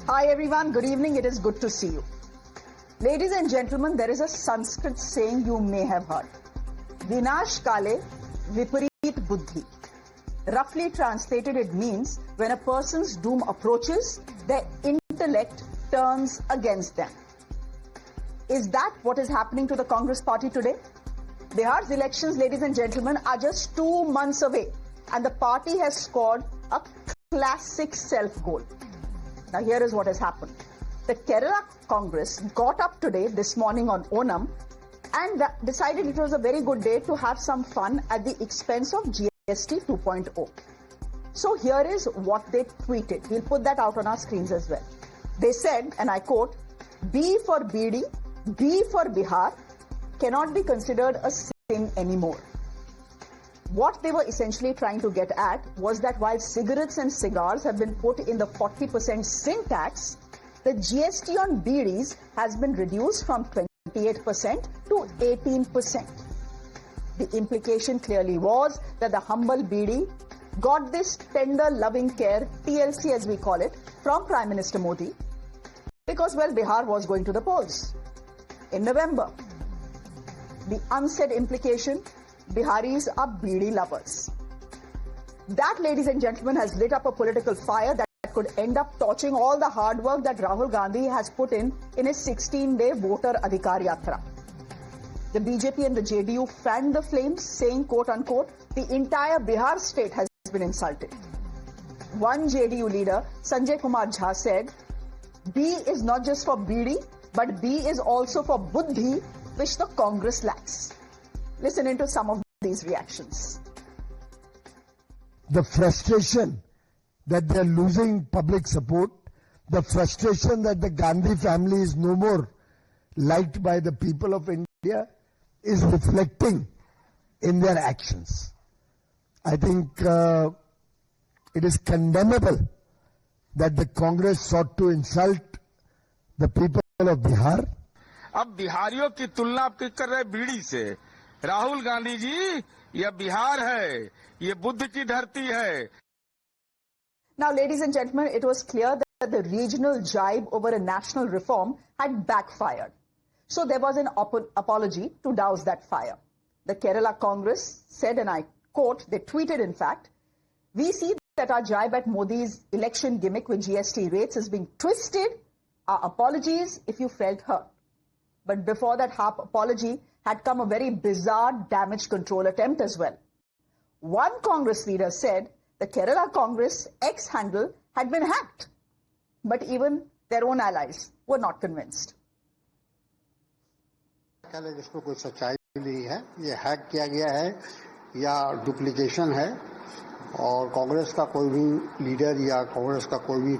Hi everyone, good evening. It is good to see you. Ladies and gentlemen, there is a Sanskrit saying you may have heard. Vinash kale viparit buddhi. Roughly translated, it means when a person's doom approaches, their intellect turns against them. Is that what is happening to the Congress party today? Bihar's elections, ladies and gentlemen, are just 2 months away, and the party has scored a classic self-goal. Now here is what has happened. The Kerala Congress got up today, this morning on Onam, and decided it was a very good day to have some fun at the expense of GST 2.0. So here is what they tweeted. We'll put that out on our screens as well. They said, and I quote, B for BD, B for Bihar cannot be considered a sin anymore. What they were essentially trying to get at was that while cigarettes and cigars have been put in the 40% sin tax, the GST on BDs has been reduced from 28% to 18%. The implication clearly was that the humble BD got this tender loving care, TLC as we call it, from Prime Minister Modi because, well, Bihar was going to the polls in November. The unsaid implication, Biharis are BD lovers. That, ladies and gentlemen, has lit up a political fire that could end up torching all the hard work that Rahul Gandhi has put in his 16-day voter Adhikar Yatra. The BJP and the JDU fanned the flames, saying, quote unquote, the entire Bihar state has been insulted. One JDU leader, Sanjay Kumar Jha, said, B is not just for BD, but B is also for Buddhi, which the Congress lacks. Listen into some of these reactions. The frustration that they're losing public support, the frustration that the Gandhi family is no more liked by the people of India is reflecting in their actions. I think it is condemnable that the Congress sought to insult the people of Bihar. अब बिहारियों की तुलना आप कर रहे बीड़ी से। राहुल गांधी जी, यह बिहार है, यह बुद्ध की धरती है। Now, ladies and gentlemen, it was clear that the regional jibe over a national reform had backfired. So there was an apology to douse that fire. The Kerala Congress said, and I quote, they tweeted in fact, we see that our jibe at Modi's election gimmick with GST rates is being twisted. Our apologies if you felt hurt. But before that half apology had come a very bizarre damage control attempt as well. One Congress leader said the Kerala Congress X handle had been hacked. But even their own allies were not convinced. इसमें कोई सच्चाई नहीं है, ये hack किया गया है या डुप्लीकेशन है और कांग्रेस का कोई भी लीडर या कांग्रेस का कोई भी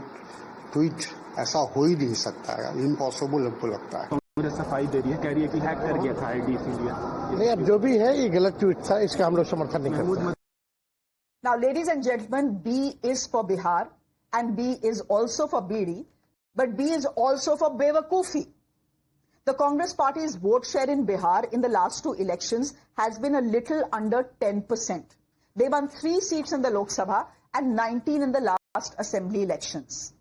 ट्वीट ऐसा हो ही नहीं सकता है, इम्पॉसिबल हमको लगता है। कांग्रेस सफाई दे रही है, कह रही है कि हैक कर गया था आईडी इसीलिए। नहीं, अब जो भी है ये गलत ट्वीट था, इसका हम लोग समर्थन नहीं करते। Now, ladies and gentlemen, B is for Bihar and B is also for BD, but B is also for Bewakufi. The Congress party's vote share in Bihar in the last 2 elections has been a little under 10%. They won 3 seats in the Lok Sabha and 19 in the last assembly elections.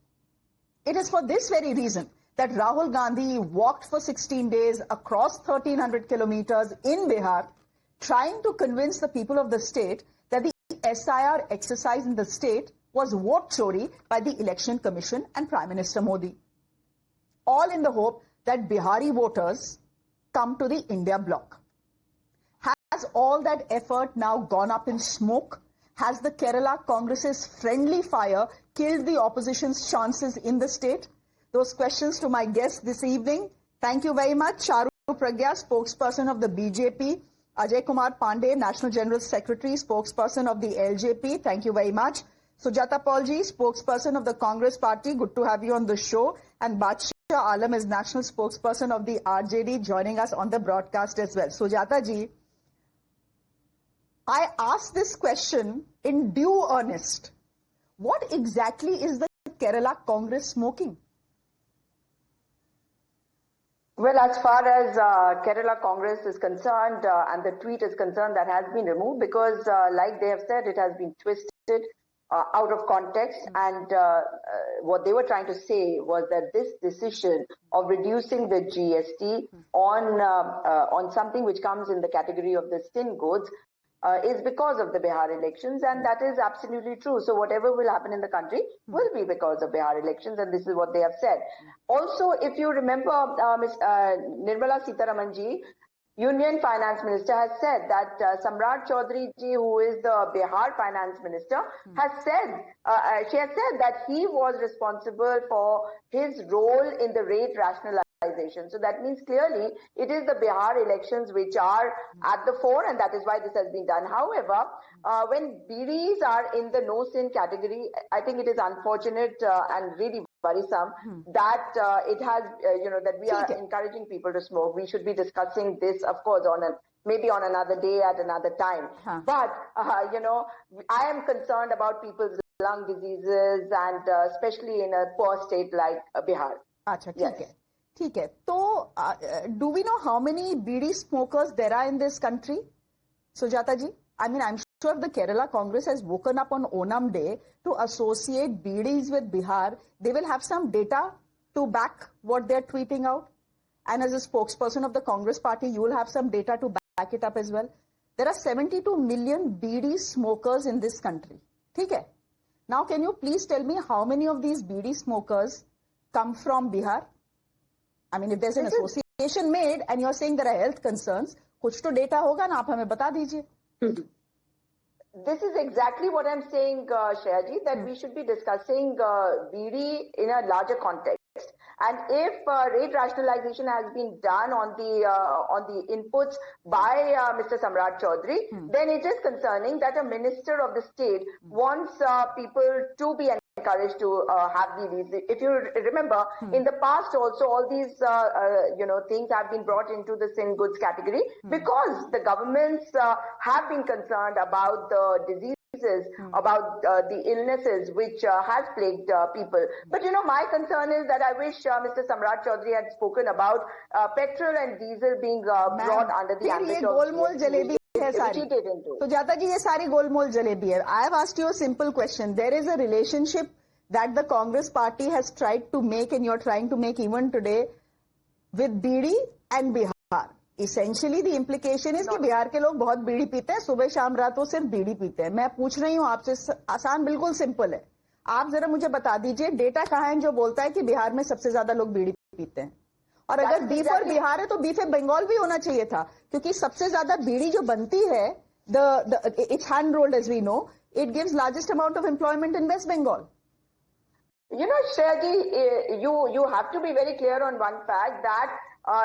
It is for this very reason that Rahul Gandhi walked for 16 days across 1300 kilometers in Bihar, trying to convince the people of the state that the SIR exercise in the state was vote chori by the Election Commission and Prime Minister Modi. All in the hope that Bihari voters come to the India bloc. Has all that effort now gone up in smoke? Has the Kerala Congress's friendly fire killed the opposition's chances in the state? Those questions to my guests this evening. Thank you very much. Charu Pragya, spokesperson of the BJP. Ajay Kumar Pandey, National General Secretary, spokesperson of the LJP. Thank you very much. Sujata Paulji, spokesperson of the Congress Party. Good to have you on the show. And Badshah Alam is national spokesperson of the RJD, joining us on the broadcast as well. Sujata ji, I asked this question in due earnest. What exactly is the Kerala Congress smoking? Well, as far as Kerala Congress is concerned and the tweet is concerned, that has been removed because, like they have said, it has been twisted. out of context, and what they were trying to say was that this decision of reducing the GST on something which comes in the category of the tin goods is because of the Bihar elections, and that is absolutely true. So whatever will happen in the country will be because of Bihar elections, and this is what they have said. Also, if you remember, Ms. Nirmala Sitharaman ji, Union Finance Minister, has said that Samrat Chaudhary ji, who is the Bihar Finance Minister, has said, she has said that he was responsible for his role in the rate rationalization. So that means clearly it is the Bihar elections which are at the fore, and that is why this has been done. However, when BDs are in the no-sin category, I think it is unfortunate and really worrisome that it has, that we are encouraging people to smoke. We should be discussing this, of course, maybe on another day at another time. But, I am concerned about people's lung diseases, and especially in a poor state like Bihar. Achha, ठीक है. So, do we know how many BD smokers there are in this country? Sujata ji? I mean, I'm sure the Kerala Congress has woken up on Onam Day to associate BDs with Bihar. They will have some data to back what they're tweeting out. And as a spokesperson of the Congress party, you will have some data to back it up as well. There are 72 million BD smokers in this country. Okay? Now, can you please tell me how many of these BD smokers come from Bihar? I mean, if there's an association made and you're saying there are health concerns, कुछ तो data होगा ना, आप हमें बता दीजिए. This is exactly what I'm saying, Shreyaji, that we should be discussing BD in a larger context. And if rate rationalization has been done on the inputs by Mr. Samrat Chaudhary, then it is concerning that a minister of the state wants people to be encouraged to have BDs. If you remember, in the past also, all these things have been brought into the sin goods category because the governments have been concerned about the diseases, about the illnesses which has plagued people. But my concern is that I wish Mr. Samrat Chaudhary had spoken about petrol and diesel being brought under the ambit of तो जाता जी ये सारी गोलमोल जलेबी है. I have asked you a simple question. There is a relationship that the Congress party has tried to make, and you're trying to make even today, with BD and Bihar. Essentially the implication is कि बिहार के लोग बहुत बीड़ी पीते हैं, सुबह शाम रात वो सिर्फ बीड़ी पीते हैं. मैं पूछ रही हूँ आपसे, आसान बिल्कुल सिंपल है, आप जरा मुझे बता दीजिए डेटा कहाँ है जो बोलता है कि बिहार में सबसे ज्यादा लोग बीड़ी पीते हैं. और अगर बी फॉर बिहार है तो बी फॉर बंगाल भी होना चाहिए था, क्योंकि सबसे ज्यादा बीड़ी जो बनती है, it's hand rolled as we know, it gives largest amount of employment in West Bengal. Shreyaji, you have to be very clear on one fact that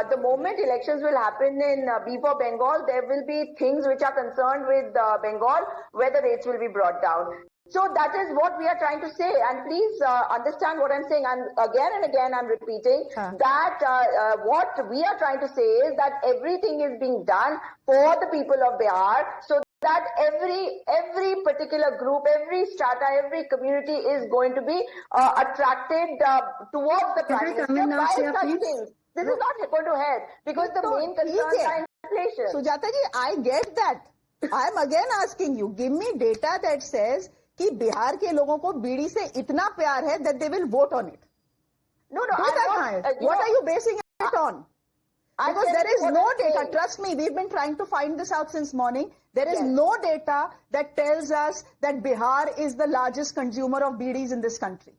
the moment elections will happen in B for Bengal, there will be things which are concerned with Bengal where the rates will be brought down. So that is what we are trying to say, and please understand what I'm saying. And again I'm repeating that what we are trying to say is that everything is being done for the people of Bihar, so that every particular group, every strata, every community is going to be attracted towards the Prime Minister. This is not going to help because the main concerns are inflation. Sujata ji, I get that. I am again asking you, give me data that says कि बिहार के लोगों को बीड़ी से इतना प्यार है that they will vote on it. No, what are you basing it on? Because there is no data. Trust me, we've been trying to find this out since morning. There is no data that tells us that Bihar is the largest consumer of BDs in this country.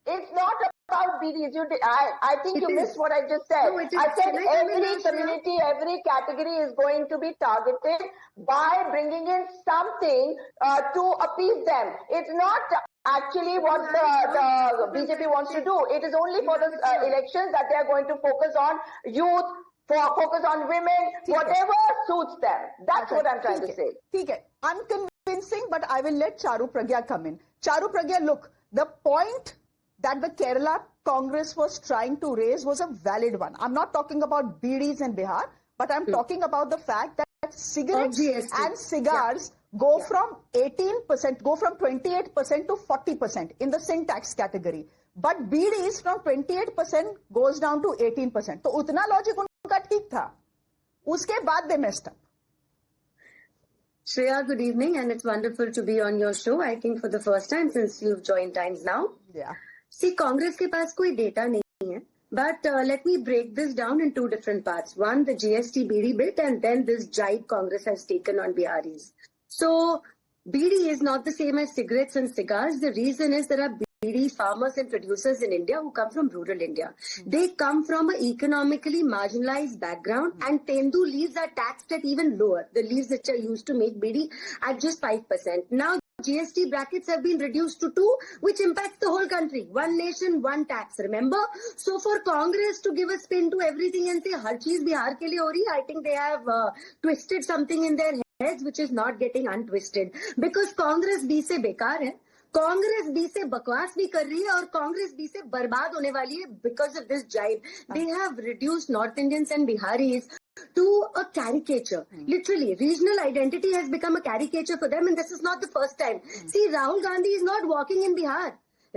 It's not about BDs. I think you missed what I just said. No, I said every community, every category is going to be targeted by bringing in something to appease them. It's not actually what the BJP wants to do. It is only for the elections that they are going to focus on youth, focus on women, whatever suits them. That's what I'm trying to say. ठीक है. Unconvincing, but I will let Charu Pragya come in. Charu Pragya, look, the point that the Kerala Congress was trying to raise was a valid one. I'm not talking about BDs in Bihar, but I'm talking about the fact that cigarettes and cigars go from 18%, go from 28% to 40% in the sin tax category. But BDs from 28% goes down to 18%. तो उतना logic उनका ठीक था. उसके बाद they messed up. Shreya, good evening, and it's wonderful to be on your show. I think for the first time since you've joined Times Now. Yeah. See, Congress के पास कोई data नहीं है. But let me break this down in two different parts. One, the GST BD bit, and then this jibe Congress has taken on Biharis. So, BD is not the same as cigarettes and cigars. The reason is there are BD farmers and producers in India who come from rural India. They come from an economically marginalized background, and Tendu leaves are taxed at even lower. The leaves which are used to make BD at just 5%. Now, GST brackets have been reduced to 2, which impacts the whole country. One nation, one tax, remember? So for Congress to give a spin to everything and say, har cheez Bihar ke liye ho rahi hai, I think they have twisted something in their heads which is not getting untwisted. Because Congress B se bekar hai. Congress B से बकवास भी कर रही है और Congress B से बर्बाद होने वाली है बिकॉज ऑफ दिस जाइब. They have reduced north Indians and Bihari's to a caricature. Literally, regional identity has become a caricature for them, and this is not the first time. See, Rahul Gandhi is not walking in Bihar.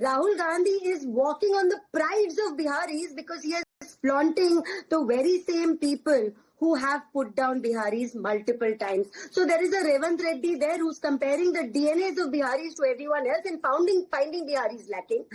Rahul Gandhi is walking on the prides of Biharis because he is flaunting the very same people who have put down Biharis multiple times. So there is a Revant Reddy there who's comparing the DNAs of Biharis to everyone else and finding Biharis lacking.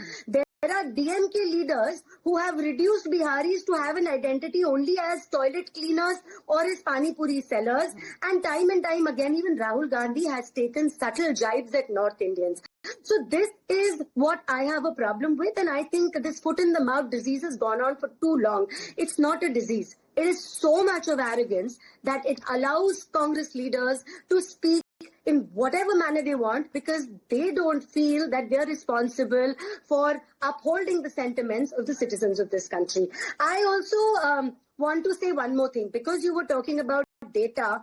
There are DMK leaders who have reduced Biharis to have an identity only as toilet cleaners or as Pani Puri sellers. And time again, even Rahul Gandhi has taken subtle jibes at North Indians. So this is what I have a problem with, and I think this foot in the mouth disease has gone on for too long. It's not a disease. It is so much of arrogance that it allows Congress leaders to speak in whatever manner they want because they don't feel that they're responsible for upholding the sentiments of the citizens of this country. I also want to say one more thing because you were talking about data.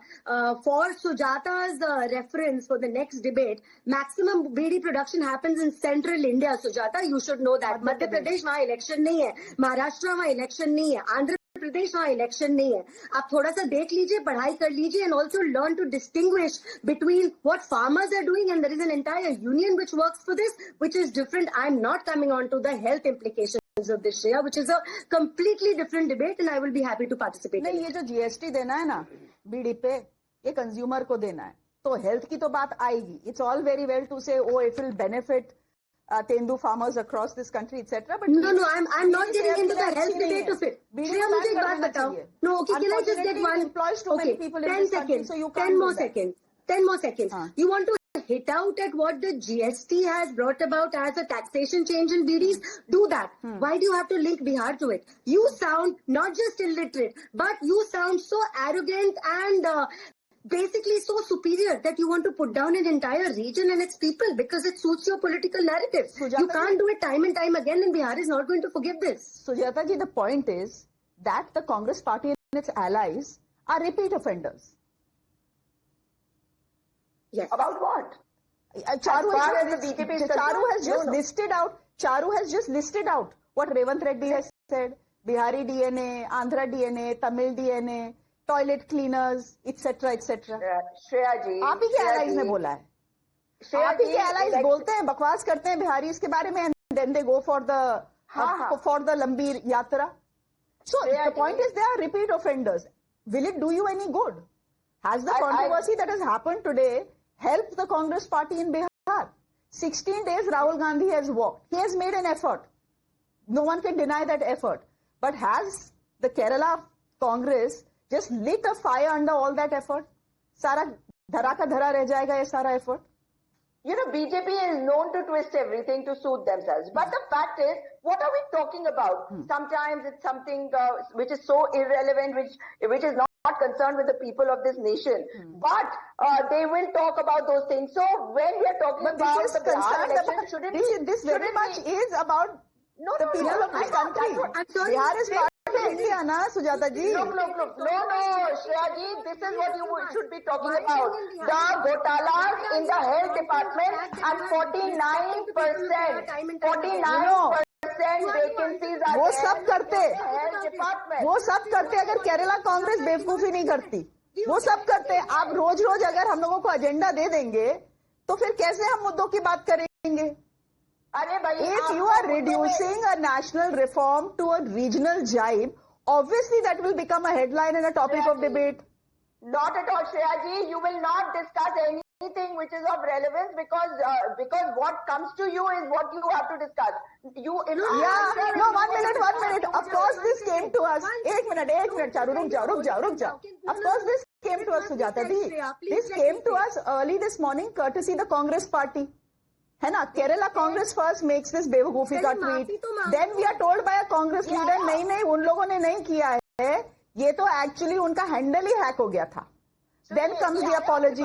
For Sujata's reference for the next debate, maximum BD production happens in central India. Sujata, you should know that. Madhya Pradesh वहाँ election नहीं है, Maharashtra वहाँ election नहीं है, Andhra प्रदेश वहाँ election नहीं है. आप थोड़ा सा देख लीजिए, पढ़ाई कर लीजिए, and also learn to distinguish between what farmers are doing, and there is an entire union which works for this, which is different. I'm not coming on to the health implications of this, Shreya, which is a completely different debate, and I will be happy to participate. नहीं, ये जो GST देना है ना बीड़ी पे, ये consumer को देना है, तो हेल्थ की तो बात आएगी. It's all very well to say, oh, it will benefit Tendu farmers across this country, etc. But no, I'm not getting into the health debate of it. Shreya, मुझे एक बात बताओ. No, okay, can I just get one? Employs too many people in 10 this seconds. country, so you can't 10 more do that. seconds. 10 more seconds. You want to hit out at what the GST has brought about as a taxation change in BDs? Do that. Why do you have to link Bihar to it? You sound not just illiterate, but you sound so arrogant and basically so superior that you want to put down an entire region and its people because it suits your political narrative. Sujata You can't do it time and time again, and Bihar is not going to forgive this. Sujata ji, the point is that the Congress party and its allies are repeat offenders. Yes. About what? Charu far has as the BJP is Charu has just listed out what Revant Reddy has said. Bihari DNA, Andhra DNA, Tamil DNA, toilet cleaners, etc., etc. Shreya जी, आप ही के allies ने बोला है. आप ही के allies बोलते हैं, बकवास करते हैं बिहारी इसके बारे में, and then they go for the लंबी यात्रा. So the point is they are repeat offenders. Will it do you any good? Has the controversy that has happened today helped the Congress party in Bihar? 16 days Rahul Gandhi has walked. He has made an effort. No one can deny that effort. But has the Kerala Congress just lit a fire under all that effort? सारा धरा का धरा रह जाएगा ये सारा effort? You know, BJP is known to twist everything to suit themselves. But the fact is, what are we talking about? Sometimes it's something which is so irrelevant, which is not concerned with the people of this nation. But they will talk about those things. So when we are talking about the Bihar election, shouldn't this very much is about the people of this country. I'm sorry. Bihar is part of India, na, Sujata ji? Look. No, Shreya ji, this is what you should be talking about. The ghotalas in the health department and 49% vacancies are वो सब करते, health department. वो सब करते अगर केरला कांग्रेस बेवकूफी नहीं करती. वो सब करते. आप रोज अगर हम लोगों को एजेंडा दे देंगे तो फिर कैसे हम मुद्दों की बात करेंगे? If you are reducing a national reform to a regional jibe, obviously that will become a headline and a topic of debate. Not at all, Shreya ji. You will not discuss anything which is of relevance because what comes to you is what you have to discuss. No, 1 minute. Of course, this came to us. 1 minute, Charu, ruk jao. Of course, this came to us, Sujata ji. This came to us early this morning, courtesy the Congress party. है ना, Kerala Congress first makes this बेवकूफी का tweet. Then we are told by a Congress leader, नहीं, उन लोगों ने नहीं किया है. ये तो एक्चुअली उनका हैंडल ही हैक हो गया था. Then comes the apology.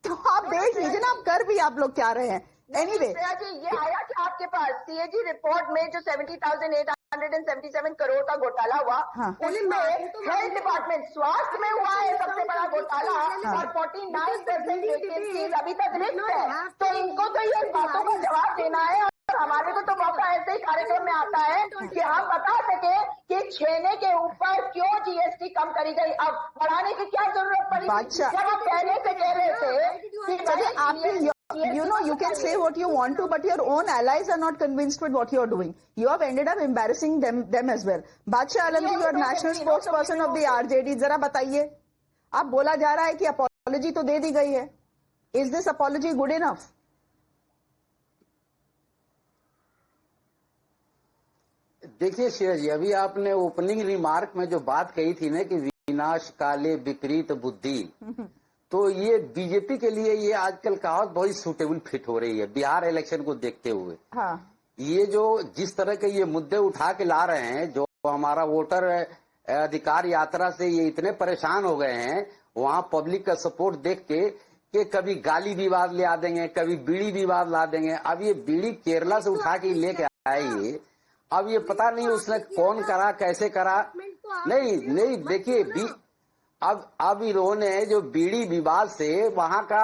तो आप देख लीजिए ना, आप कर भी आप लोग क्या रहे हैं. एनीवे, ये आया कि आपके पास सीएजी रिपोर्ट में जो 70,877 करोड़ का घोटाला हुआ, उसमें हेल्थ डिपार्टमेंट स्वास्थ्य में हुआ है सबसे बड़ा घोटाला और 49% वैकेंसीज अभी तक रिक्त है. तो इनको तो ये बातों का जवाब देना है. हमारे को तो मौका ऐसे ही कार्यक्रम में आता है कि हम बता सके कि छेने के ऊपर क्यों जीएसटी कम करी गई, अब बढ़ाने की क्या जरूरत पड़ी. जब आप पहले से कह रहे थे कि आप you can say what you want to, but your own allies are not convinced with what you are doing. You have ended up embarrassing them as well. Badshah Alam ji, you are national spokesperson of the RJD. जरा बताइए, आप बोला जा रहा है कि apology तो दे दी गई है. Is this apology good enough? देखिए श्रेया जी, अभी आपने ओपनिंग रिमार्क में जो बात कही थी ना कि विनाश काले विपरीत बुद्धि, तो ये बीजेपी के लिए ये आजकल कहावत बहुत सूटेबल फिट हो रही है बिहार इलेक्शन को देखते हुए. हाँ. ये जो जिस तरह के ये मुद्दे उठा के ला रहे हैं, जो हमारा वोटर अधिकार यात्रा से ये इतने परेशान हो गए हैं, वहां पब्लिक का सपोर्ट देख के कि कभी गाली विवाद ले आ देंगे, कभी बीड़ी विवाद ला देंगे. अब ये बीड़ी केरला से उठा के लेके आए ये, अब ये पता नहीं उसने कौन करा, कैसे करा. नहीं देखिए, अब इन्होंने जो बीड़ी विवाद से वहां का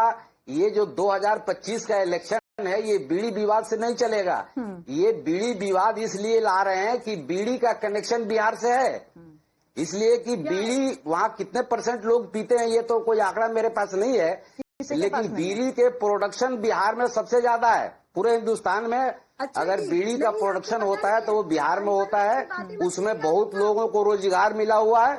ये जो 2025 का इलेक्शन है, ये बीड़ी विवाद से नहीं चलेगा. ये बीड़ी विवाद इसलिए ला रहे हैं कि बीड़ी का कनेक्शन बिहार से है, इसलिए कि बीड़ी वहां कितने % लोग पीते हैं ये तो कोई आंकड़ा मेरे पास नहीं है, लेकिन बीड़ी के प्रोडक्शन बिहार में सबसे ज्यादा है पूरे हिंदुस्तान में. अगर बीड़ी का प्रोडक्शन होता है तो वो बिहार में होता है. उसमें बहुत लोगों को रोजगार मिला हुआ है.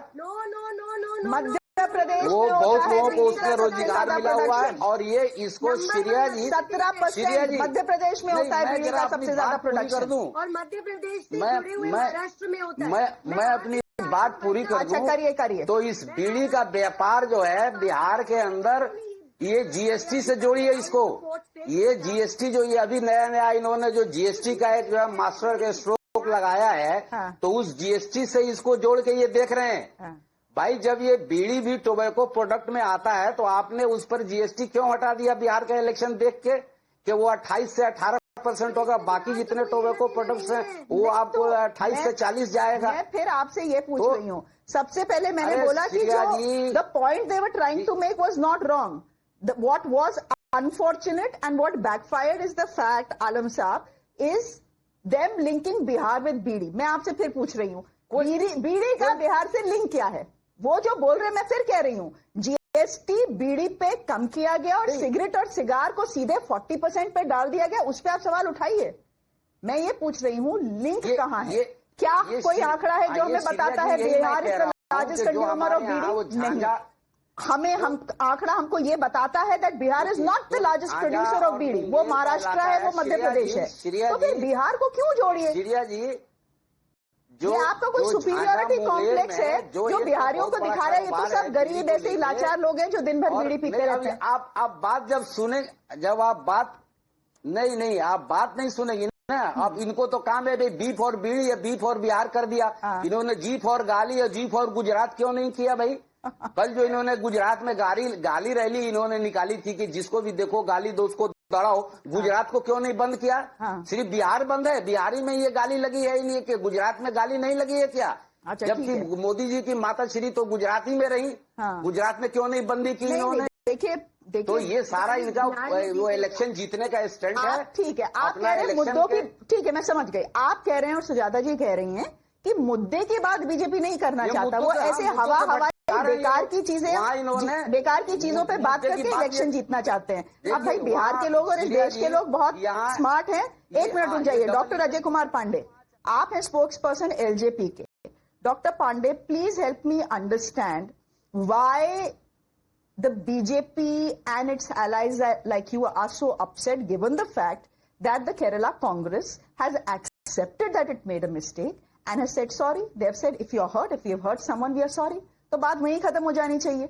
मध्य प्रदेश वो बहुत लोगों को उसमें रोजगार मिला हुआ है. और ये इसको श्रेया जी 17% मध्य प्रदेश में होता है बीड़ी का सबसे ज्यादा प्रोडक्शन. कर दूं और मध्य प्रदेश से जुड़े हुए महाराष्ट्र में होता है. मैं अपनी बात पूरी कर दूं. करिए. तो इस बीड़ी का व्यापार जो है बिहार के अंदर, ये जीएसटी से जोड़ी है इसको. ये जीएसटी जो ये अभी नया इन्होंने जो जीएसटी का एक जो है मास्टर के स्ट्रोक लगाया है, तो उस जीएसटी से इसको जोड़ के ये देख रहे हैं. भाई जब ये बीड़ी भी टोबैको प्रोडक्ट में आता है तो आपने उस पर जीएसटी क्यों हटा दिया बिहार का इलेक्शन देख के कि वो 28 से 18% होगा, बाकी जितने टोबैको प्रोडक्ट्स हैं वो आपको 28 से 40 जाएगा. मैं फिर आपसे ये पूछ रही हूँ, सबसे पहले मैंने बोला कि जो the point they were trying to make was not wrong. What was unfortunate and what backfired is the fact, Alam Saab, is them linking Bihar with बीड़ी. मैं आपसे फिर पूछ रही हूँ, बीड़ी का बिहार से लिंक क्या है? वो जो बोल रहे, मैं फिर कह रही हूँ, जीएसटी बीड़ी पे कम किया गया और सिगरेट और सिगार को सीधे 40% पे डाल दिया गया. उस पर आप सवाल उठाइए. मैं ये पूछ रही हूँ, लिंक कहाँ है? क्या कोई आंकड़ा है जो हमें बताता है Bihar is the largest consumer of bidi? नहीं. हम आंकड़ा हमको ये बताता है that Bihar is not the largest producer of bidi. वो महाराष्ट्र है, वो मध्य प्रदेश है. तो फिर बिहार को क्यों जोड़िए? श्रेया जी, ये आपका कोई सुपीरियरिटी कॉम्प्लेक्स है जो बिहारियों को दिखा रहा है? ये तो सब गरीब ऐसे ही लाचार लोग हैं जो दिन भर बीड़ी पीते रहते हैं. आप बात जब सुने, जब आप बात नहीं आप बात नहीं सुनेगी ना. अब इनको तो काम है बी फॉर बीड़ी या बी फॉर बिहार कर दिया. इन्होंने जी फॉर गाली या जी फॉर गुजरात क्यों नहीं किया भाई? कल जो इन्होंने गुजरात में गाली रैली इन्होंने निकाली थी कि जिसको भी देखो गाली दो, उसको दौड़ाओ. गुजरात को क्यों नहीं बंद किया? सिर्फ बिहार बंद है, बिहारी में ये गाली लगी है ही नहीं कि गुजरात में गाली नहीं लगी है क्या? जबकि मोदी जी की माता श्री तो गुजराती में रही. गुजरात में क्यों नहीं बंदी की इन्होंने? देखिए तो ये सारा इनका वो इलेक्शन जीतने का स्टंट है. ठीक है, आप कह रहे हैं मुद्दों की, ठीक है मैं समझ गई. आप कह रहे हैं और सुजाता जी कह रही हैं कि मुद्दे के बाद बीजेपी नहीं करना चाहता. वो ऐसे हवा बेकार की चीजें, बेकार की चीजों पे बात करके इलेक्शन जीतना चाहते हैं. अब भाई बिहार के लोग और इस देश के लोग बहुत स्मार्ट हैं. एक मिनट रुक जाइए. डॉक्टर अजय कुमार पांडे, आप हैं स्पोक्स पर्सन एलजेपी के. Doctor Pandey, please help me understand why the BJP and its allies like you are so upset given the fact that the Kerala Congress has accepted that it made a mistake and has said sorry. They have said if you are hurt, if we have hurt someone, we are sorry. तो बात वहीं खत्म हो जानी चाहिए.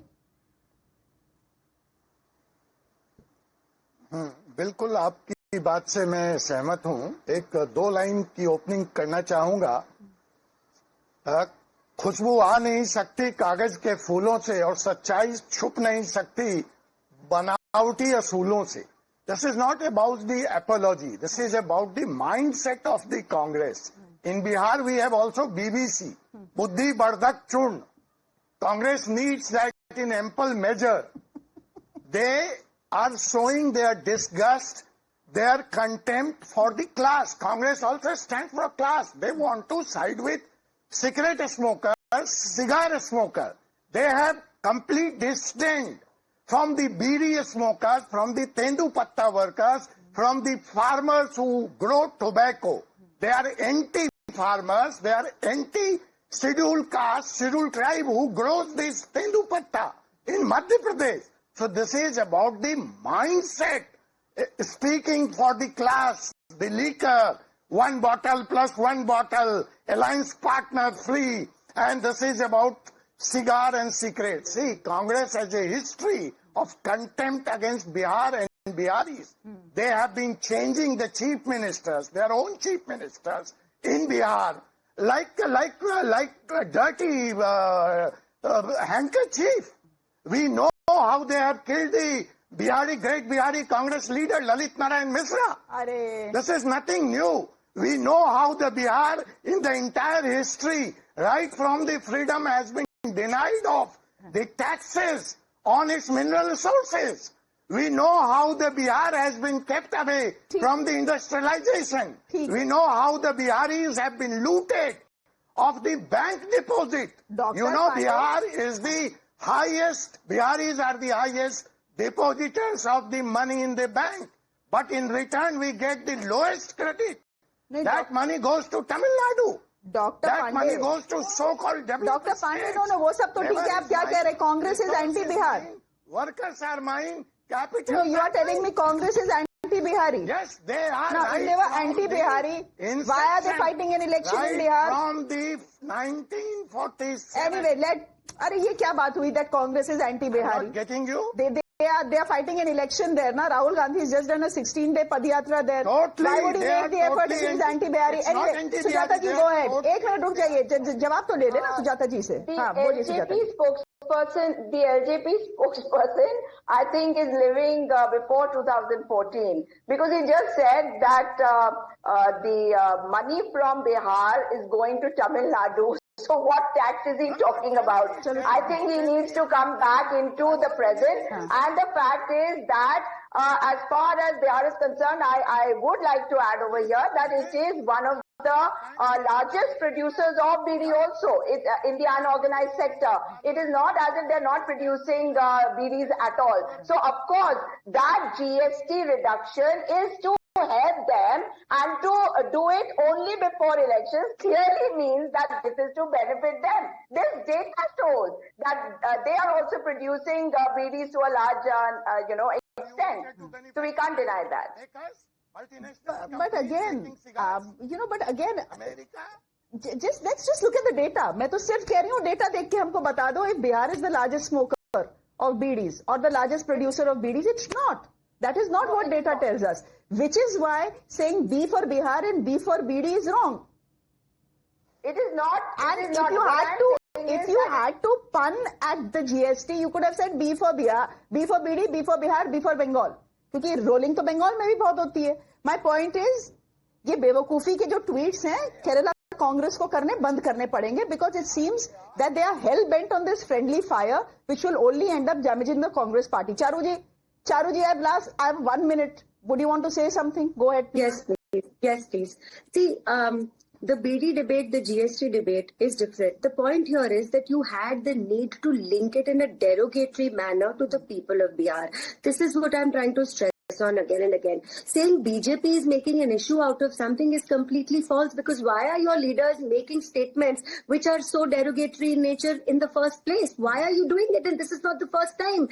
बिल्कुल आपकी बात से मैं सहमत हूं. एक 2 लाइन की ओपनिंग करना चाहूंगा. खुशबू आ नहीं सकती कागज के फूलों से और सच्चाई छुप नहीं सकती बनावटी असूलों से. This is not about the apology. This is about the mindset of the Congress. In Bihar, we have also BBC, Buddhi Bardak Churn. Congress needs that in ample measure. They are showing their disgust, their contempt for the class. Congress also stands for class. They want to side with cigarette smokers, cigar smokers. They have complete disdain from the bidi smokers, from the tendu patta workers, from the farmers who grow tobacco. They are anti-farmers, they are anti-scheduled caste, scheduled tribe who grows this tendu patta in Madhya Pradesh. So this is about the mindset, speaking for the class, the liquor, 1 bottle plus 1 bottle, alliance partner free, and this is about cigar and cigarette. See, Congress has a history of contempt against Bihar and Biharis. They have been changing the chief ministers, their own chief ministers in Bihar, like a dirty handkerchief. We know how they have killed the great Bihari Congress leader Lalit Narayan Mishra. This is nothing new. We know how the Bihar in the entire history, right from the freedom, has been denied of the taxes on its mineral resources. We know how the Bihar has been kept away from the industrialization. We know how the Biharis have been looted of the bank deposit. You know, Bihar is the highest, Biharis are the highest depositors of the money in the bank. But in return, we get the lowest credit. That money goes to Tamil Nadu. That money goes to so-called developed Dr. Pandey, no, वो सब तो ठीक है. आप क्या कह रहे हैं? Congress is anti-Bihar. Workers are mine. Capital. No, you are telling me Congress is anti-Bihari. Yes, they are. Now, if they were anti-Bihari, why are they fighting an election in Bihar? From the 1940s. Anyway, अरे ये क्या बात हुई that Congress is anti-Bihari? Not getting you? They are fighting an election there, na? Rahul Gandhi has just done a 16-day Padiyatra there. Totally. Why would he make the effort if he's anti-Bihari? Anyway, Sujata ji, go ahead. एक minute रुक जाइए. जवाब तो ले लेना Sujata ji से. हाँ, बोलिए Sujata ji. The LJP spokesperson, I think, is living before 2014 because he just said that the money from Bihar is going to Tamil Nadu. So what tax is he talking about? I think he needs to come back into the present. And the fact is that as far as Bihar is concerned, I would like to add over here that it is one of the largest producers of BD also in the unorganized sector. It is not as if they're not producing BDs at all. So of course, that GST reduction is to help them, and to do it only before elections clearly means that this is to benefit them. This data shows that they are also producing BDs to a large extent. So we can't deny that. But again, let's just look at the data. मैं तो सिर्फ कह रही हूँ data देख के हमको बता दो if Bihar is the largest smoker of BDs or the largest producer of BDs. It's not. That is not what data tells us. Which is why saying B for Bihar and B for BD is wrong. It is not. And if you had to pun at the GST, you could have said B for Bihar, B for BD, B for Bihar, B for Bengal. क्योंकि rolling तो बंगाल में भी बहुत होती है. My point is, ये बेवकूफी के जो tweets हैं, केरला कांग्रेस को करने बंद करने पड़ेंगे because it seems that they are hell bent on this friendly fire, which will only end up damaging the Congress party. Charu ji, I have 1 minute. Would you want to say something? Go ahead, please. Yes, please. See, the BD debate, the GST debate is different. The point here is that you had the need to link it in a derogatory manner to the people of Bihar. This is what I'm trying to stress on again and again. Saying BJP is making an issue out of something is completely false, because why are your leaders making statements which are so derogatory in nature in the first place? Why are you doing it? And this is not the first time.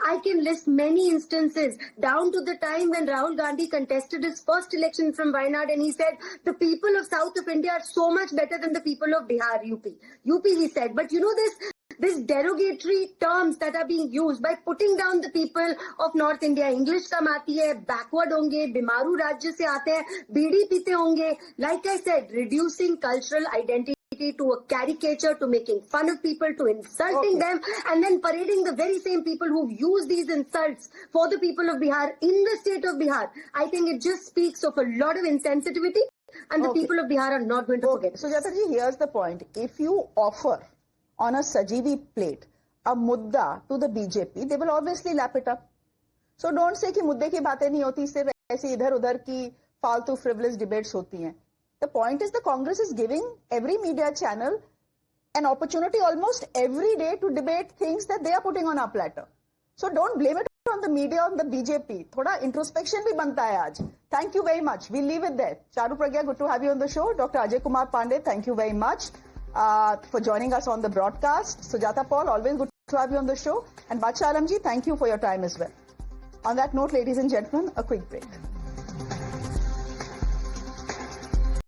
I can list many instances down to the time when Rahul Gandhi contested his first election from Wayanad and he said, the people of south of India are so much better than the people of Bihar, UP he said. But you know this derogatory terms that are being used by putting down the people of North India. English kam aati hai, backward honge, bimaru rajya se aate hain, bidi pite honge. Like I said, reducing cultural identity to a caricature, to making fun of people, to insulting them, and then parading the very same people who use these insults for the people of Bihar in the state of Bihar. I think it just speaks of a lot of insensitivity, and the people of Bihar are not going to forget. Sujata ji, here's the point. If you offer on a Sajivi plate a mudda to the BJP, they will obviously lap it up. So don't say कि मुद्दे की बातें नहीं होती, सिर्फ ऐसी इधर-उधर की फालतू frivolous debates होती हैं. The point is the Congress is giving every media channel an opportunity almost every day to debate things that they are putting on our platter. So don't blame it on the media, on the BJP. थोड़ा introspection भी बनता है आज. Thank you very much. We'll leave it there. Charu Pragya, good to have you on the show. Dr. Ajay Kumar Pandey, thank you very much for joining us on the broadcast. Sujata Paul, always good to have you on the show. And Bacha Alamji, thank you for your time as well. On that note, ladies and gentlemen, a quick break.